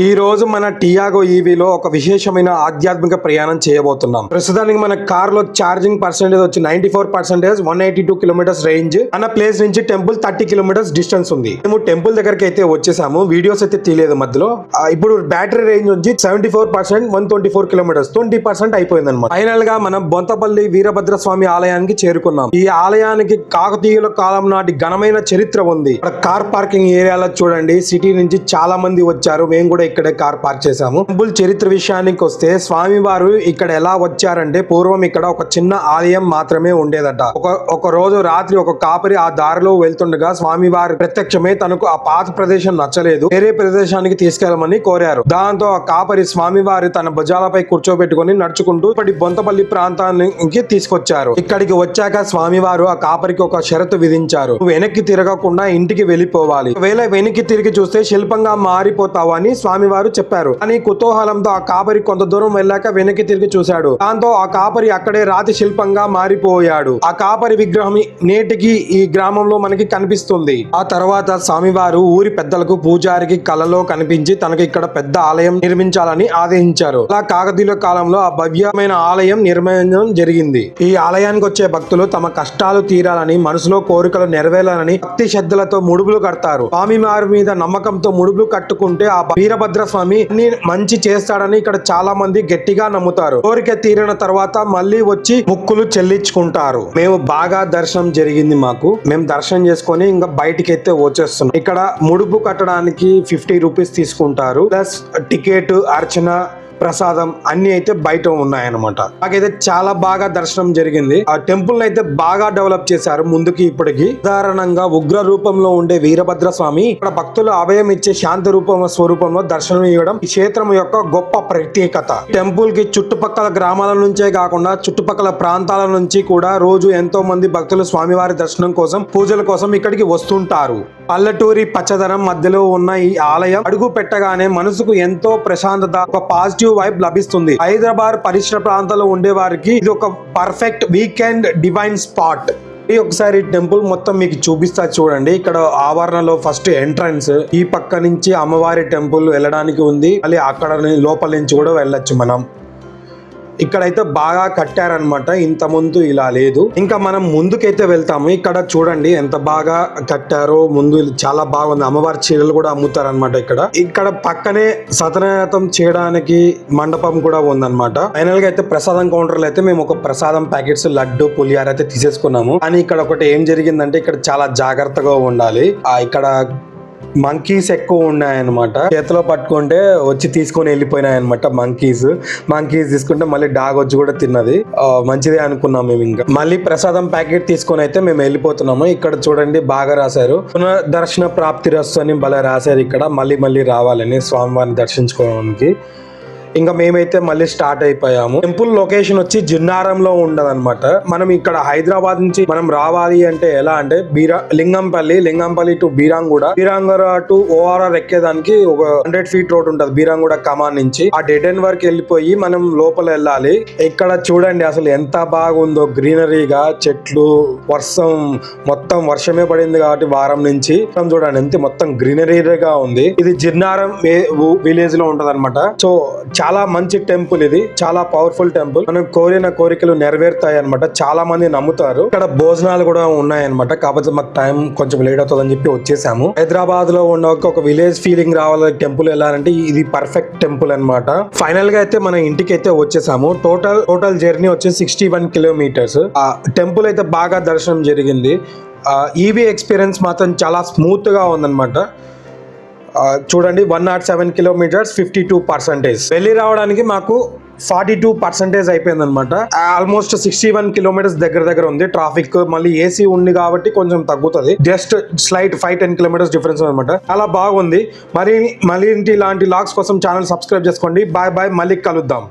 ఈ రోజు మన టియాగో ఈవీలో ఒక విశేషమైన ఆధ్యాత్మిక ప్రయాణం చేయబోతున్నాం. ప్రస్తుతానికి మన కార్ లో ఛార్జింగ్ పర్సెంటేజ్ వచ్చి 94%, 182 కిలోమీటర్స్ రేంజ్. మన ప్లేస్ నుంచి టెంపుల్ 30 కిలోమీటర్స్ డిస్టెన్స్ ఉంది. మేము టెంపుల్ దగ్గరికి అయితే వచ్చేసాము. వీడియోస్ అయితే తీయలేదు మధ్యలో. ఇప్పుడు బ్యాటరీ రేంజ్ వచ్చి 74%, 124 కిలోమీటర్స్, 20% అయిపోయింది అనమాట. ఫైనల్ గా మనం బొంతపల్లి వీరభద్ర స్వామి ఆలయానికి చేరుకున్నాం. ఈ ఆలయానికి కాకతీయుల కాలం నాటి ఘనమైన చరిత్ర ఉంది. కార్ పార్కింగ్ ఏరియాలో చూడండి, సిటీ నుంచి చాలా మంది వచ్చారు. మేము కూడా ఇక్కడే కార్ పార్క్ చేసాము. టెంపుల్ చరిత్ర విషయానికి వస్తే, స్వామివారు ఇక్కడ ఎలా వచ్చారంటే, పూర్వం ఇక్కడ ఒక చిన్న ఆలయం మాత్రమే ఉండేదట. ఒక రోజు రాత్రి ఒక కాపరి ఆ దారిలో వెళ్తుండగా స్వామివారు ప్రత్యక్షమే తనకు ఆ పాత ప్రదేశం నచ్చలేదు, వేరే ప్రదేశానికి తీసుకెళ్లమని కోరారు. దాంతో ఆ కాపరి స్వామివారు తన భుజాలపై కూర్చోబెట్టుకుని నడుచుకుంటూ ఇప్పటి బొంతపల్లి ప్రాంతానికి తీసుకొచ్చారు. ఇక్కడికి వచ్చాక స్వామివారు ఆ కాపరికి ఒక షరతు విధించారు. వెనక్కి తిరగకుండా ఇంటికి వెళ్ళిపోవాలి. ఒకవేళ వెనక్కి తిరిగి చూస్తే శిల్పంగా మారిపోతావు అని స్వామివారు చెప్పారు. కానీ కుతూహలంతో ఆ కాపరి కొంత దూరం వెళ్ళాక వెనక్కి తిరిగి చూశాడు. దాంతో ఆ కాపరి అక్కడే రాతి శిల్పంగా మారిపోయాడు. ఆ కాపరి విగ్రహం నేటికి ఈ గ్రామంలో మనకి కనిపిస్తుంది. ఆ తర్వాత స్వామివారు ఊరి పెద్దలకు, పూజారికి కలలో కనిపించి తనకి ఇక్కడ పెద్ద ఆలయం నిర్మించాలని ఆదేశించారు. అలా కాకతీయుల కాలంలో ఆ భవ్యమైన ఆలయం నిర్మాణం జరిగింది. ఈ ఆలయానికి వచ్చే భక్తులు తమ కష్టాలు తీరాలని, మనసులో కోరికలు నెరవేరాలని భక్తి శ్రద్ధలతో ముడుపులు కడతారు. స్వామివారి మీద నమ్మకంతో ముడుపులు కట్టుకుంటే ఆ వీరభద్ర స్వామి మంచి చేస్తాడని ఇక్కడ చాలా మంది గట్టిగా నమ్ముతారు. కోరిక తీరిన తర్వాత మళ్ళీ వచ్చి ముక్కులు చెల్లించుకుంటారు. మేము బాగా దర్శనం జరిగింది. మేము దర్శనం చేసుకొని ఇంకా బయటికి అయితే వచ్చేస్తున్నాం. ఇక్కడ ముడుపు కట్టడానికి 50 రూపీస్ తీసుకుంటారు. ప్లస్ టికెట్, అర్చన, ప్రసాదం అన్ని అయితే బయట ఉన్నాయన్నమాట. నాకైతే చాలా బాగా దర్శనం జరిగింది. ఆ టెంపుల్ అయితే బాగా డెవలప్ చేశారు ముందుకి ఇప్పటికి. సాధారణంగా ఉగ్ర రూపంలో ఉండే వీరభద్ర స్వామి ఇక్కడ భక్తులు అభయం ఇచ్చే శాంత స్వరూపంలో దర్శనం ఇవ్వడం ఈ క్షేత్రం యొక్క గొప్ప ప్రత్యేకత. టెంపుల్ కి చుట్టుపక్కల గ్రామాల నుంచే కాకుండా చుట్టుపక్కల ప్రాంతాల నుంచి కూడా రోజు ఎంతో మంది భక్తులు స్వామివారి దర్శనం కోసం, పూజల కోసం ఇక్కడికి వస్తుంటారు. పల్లెటూరి పచ్చదనం మధ్యలో ఉన్న ఈ ఆలయం అడుగు పెట్టగానే మనసుకు ఎంతో ప్రశాంతత, ఒక పాజిటివ్ వైబ్ లభిస్తుంది. హైదరాబాద్ పరిసర ప్రాంతాల్లో ఉండే వారికి ఇది ఒక పర్ఫెక్ట్ వీకెండ్ డివైన్ స్పాట్. ఒకసారి టెంపుల్ మొత్తం మీకు చూపిస్తా చూడండి. ఇక్కడ ఆవరణలో ఫస్ట్ ఎంట్రన్స్, ఈ పక్క నుంచి అమ్మవారి టెంపుల్ వెళ్ళడానికి ఉంది. మళ్ళీ అక్కడ లోపల నుంచి కూడా వెళ్ళొచ్చు మనం. ఇక్కడైతే బాగా కట్టారనమాట. ఇంత ముందు ఇలా లేదు. ఇంకా మనం ముందుకైతే వెళ్తాము. ఇక్కడ చూడండి ఎంత బాగా కట్టారో. ముందు చాలా బాగుంది. అమ్మవారి చీరలు కూడా అమ్ముతారనమాట. ఇక్కడ పక్కనే సత్యనారాయణం చేయడానికి మండపం కూడా ఉందన్నమాట. ఫైనల్ గా అయితే ప్రసాదం కౌంటర్లో అయితే మేము ఒక ప్రసాదం ప్యాకెట్స్, లడ్డు, పులిహార అయితే తీసేసుకున్నాము. కానీ ఇక్కడ ఒకటి ఏం జరిగిందంటే, ఇక్కడ చాలా జాగ్రత్తగా ఉండాలి. ఇక్కడ మంకీస్ ఎక్కువ ఉన్నాయన్నమాట. చేతిలో పట్టుకుంటే వచ్చి తీసుకొని వెళ్ళిపోయినాయన్నమాట. మంకీస్ తీసుకుంటే మళ్ళీ డాగ్ వచ్చి కూడా తిన్నది. మంచిదే అనుకున్నాం మేము. ఇంకా మళ్ళీ ప్రసాదం ప్యాకెట్ తీసుకొని అయితే మేము వెళ్ళిపోతున్నాము. ఇక్కడ చూడండి బాగా రాశారు, పునర్దర్శన ప్రాప్తి రస్తు అని భలే రాశారు. ఇక్కడ మళ్ళీ రావాలని స్వామివారిని దర్శించుకోవడానికి. ఇంకా మేమైతే మళ్ళీ స్టార్ట్ అయిపోయాము. టెంపుల్ లొకేషన్ వచ్చి జిన్నారంలో ఉండదన్నమాట. మనం ఇక్కడ హైదరాబాద్ నుంచి మనం రావాలి అంటే ఎలా అంటే, లింగంపల్లి టు బీరాంగూడ టు ఓఆర్ఆర్ ఎక్కేదానికి ఒక 100 ఫీట్ రోడ్ ఉంటది. బీరాంగూడ కమాన్ నుంచి ఆ డెడ్ ఎండ్ వరకు వెళ్ళిపోయి మనం లోపల వెళ్ళాలి. ఇక్కడ చూడండి అసలు ఎంత బాగుందో, గ్రీనరీగా, చెట్లు, మొత్తం వర్షమే పడింది కాబట్టి వారం నుంచి చూడండి ఎంత మొత్తం గ్రీనరీగా ఉంది. ఇది జిన్నారం విలేజ్ లో ఉంటది అనమాట. సో చాలా మంచి టెంపుల్ ఇది, చాలా పవర్ఫుల్ టెంపుల్. మనం కోరిన కోరికలు నెరవేరుతాయి అనమాట. చాలా మంది నమ్ముతారు. ఇక్కడ భోజనాలు కూడా ఉన్నాయన్నమాట. కాకపోతే మాకు టైం కొంచెం లేట్ అవుతుందని చెప్పి వచ్చేసాము. హైదరాబాద్ లో ఉన్న ఒక విలేజ్ ఫీలింగ్ రావాలి టెంపుల్ వెళ్ళాలంటే ఇది పర్ఫెక్ట్ టెంపుల్ అనమాట. ఫైనల్ గా అయితే మన ఇంటికి అయితే వచ్చేసాము. టోటల్ జర్నీ వచ్చి 61 కిలోమీటర్స్. ఆ టెంపుల్ అయితే బాగా దర్శనం జరిగింది. ఈవీ ఎక్స్పీరియన్స్ మాత్రం చాలా స్మూత్ గా ఉందన్నమాట. చూడండి 107 కిలోమీటర్స్, 52%. వెళ్ళి రావడానికి మాకు 42% అయిపోయింది అనమాట. ఆల్మోస్ట్ 61 కిలోమీటర్స్ దగ్గర ఉంది. ట్రాఫిక్ మళ్ళీ ఏసీ ఉంది కాబట్టి కొంచెం తగ్గుతుంది. జస్ట్ స్లైట్ 5-10 కిలోమీటర్స్ డిఫరెన్స్ అనమాట. చాలా బాగుంది. మళ్ళీ ఇలాంటి లాగ్స్ కోసం ఛానల్ సబ్స్క్రైబ్ చేసుకోండి. బాయ్ మళ్ళీ కలుద్దాం.